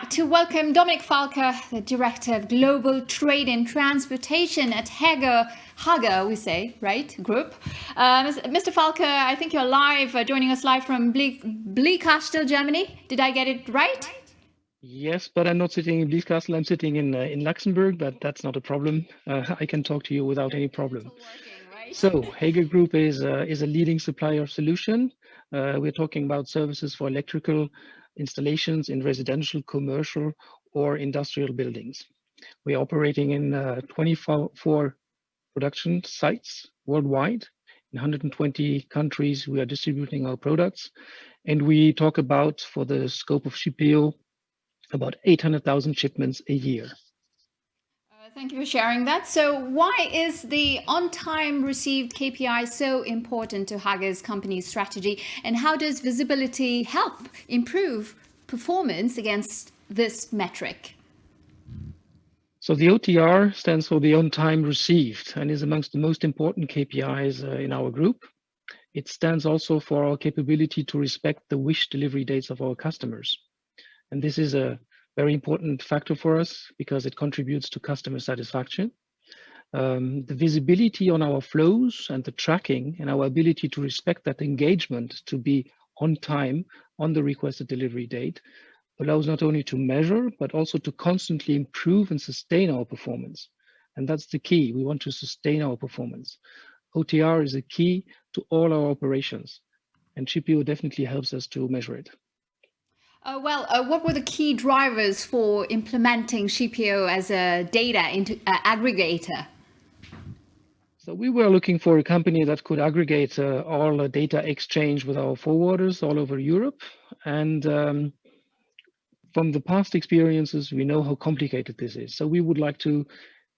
like to welcome Dominic Falker, the Director of Global Trade and Transportation at Hager, we say, right, Group. Mr. Falker, I think you're live, joining us live from Bliekastel, Germany. Did I get it right? Yes, but I'm not sitting in Blieskastel. I'm sitting in Luxembourg, but that's not a problem. I can talk to you without any problem. Right? So Hager Group is a leading supplier of solution. We're talking about services for electrical installations in residential, commercial, or industrial buildings. We're operating in 24 production sites worldwide. In 120 countries, we are distributing our products. And we talk about, for the scope of Shippeo, about 800,000 shipments a year. Thank you for sharing that. So why is the on-time received KPI so important to Hager's company strategy, and how does visibility help improve performance against this metric? So the OTR stands for the on-time received and is amongst the most important KPIs in our group. It stands also for our capability to respect the wish delivery dates of our customers. And this is a very important factor for us because it contributes to customer satisfaction. The visibility on our flows and the tracking and our ability to respect that engagement to be on time on the requested delivery date allows not only to measure, but also to constantly improve and sustain our performance. And that's the key. We want to sustain our performance. OTR is a key to all our operations, and Shippeo definitely helps us to measure it. What were the key drivers for implementing Shippeo as a data aggregator? So we were looking for a company that could aggregate all the data exchange with our forwarders all over Europe. And from the past experiences, we know how complicated this is. So we would like to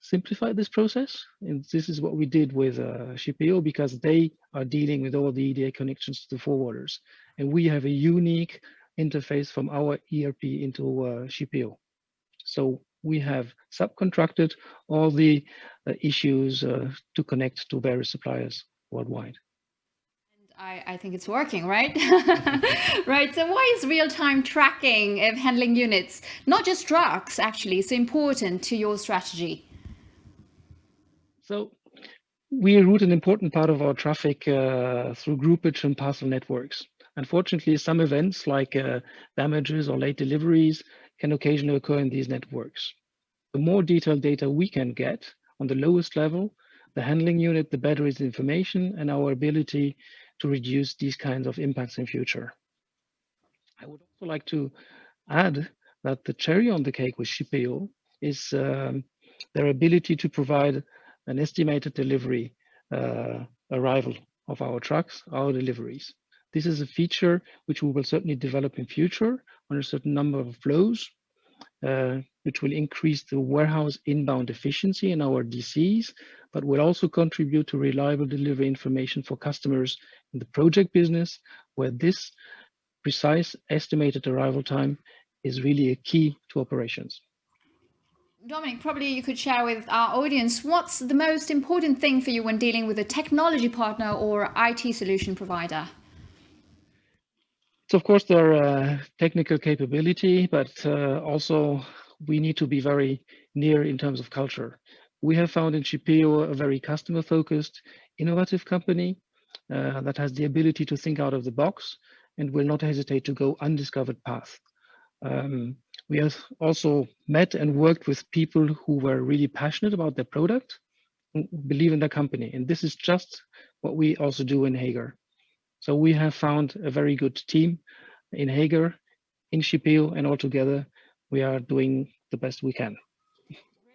simplify this process. And this is what we did with Shippeo, because they are dealing with all the EDA connections to the forwarders. And we have a unique interface from our ERP into Shippeo. So we have subcontracted all the issues to connect to various suppliers worldwide. And I think it's working, right? Right. So why is real-time tracking of handling units, not just trucks, actually, so important to your strategy? So we route an important part of our traffic through groupage and parcel networks. Unfortunately, some events like damages or late deliveries can occasionally occur in these networks. The more detailed data we can get on the lowest level, the handling unit, the better is the information and our ability to reduce these kinds of impacts in future. I would also like to add that the cherry on the cake with Shippeo is their ability to provide an estimated delivery arrival of our trucks, our deliveries. This is a feature which we will certainly develop in future on a certain number of flows, which will increase the warehouse inbound efficiency in our DCs, but will also contribute to reliable delivery information for customers in the project business, where this precise estimated arrival time is really a key to operations. Dominic, probably you could share with our audience, what's the most important thing for you when dealing with a technology partner or IT solution provider? So of course, their technical capability, but also we need to be very near in terms of culture. We have found in Shippeo a very customer-focused, innovative company that has the ability to think out of the box and will not hesitate to go undiscovered path. We have also met and worked with people who were really passionate about their product, who believe in their company. And this is just what we also do in Hager. So we have found a very good team in Hager, in Shippeo, and all together we are doing the best we can.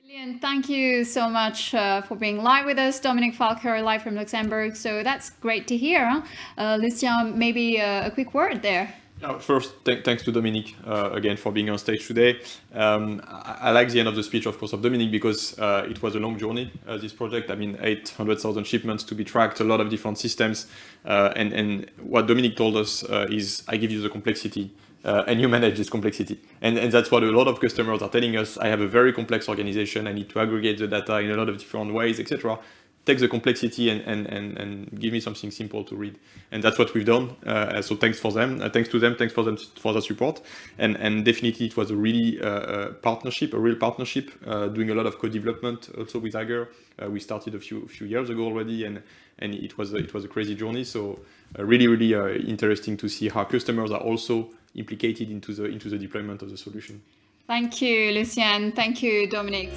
Brilliant. Thank you so much for being live with us, Dominic Falker, live from Luxembourg. So that's great to hear. Lucien, maybe a quick word there. First, thanks to Dominic again for being on stage today. I like the end of the speech, of course, of Dominic, because it was a long journey, this project. I mean, 800,000 shipments to be tracked, a lot of different systems. And what Dominic told us is, I give you the complexity and you manage this complexity. And that's what a lot of customers are telling us. I have a very complex organization. I need to aggregate the data in a lot of different ways, etc. take the complexity and give me something simple to read. And that's what we've done. So thanks for them. Thanks to them. Thanks for them for the support. And definitely it was a really real partnership, doing a lot of code development also with Hager. We started a few years ago already, and it was a crazy journey. So really interesting to see how customers are also implicated into the deployment of the solution. Thank you, Lucien. Thank you, Dominic.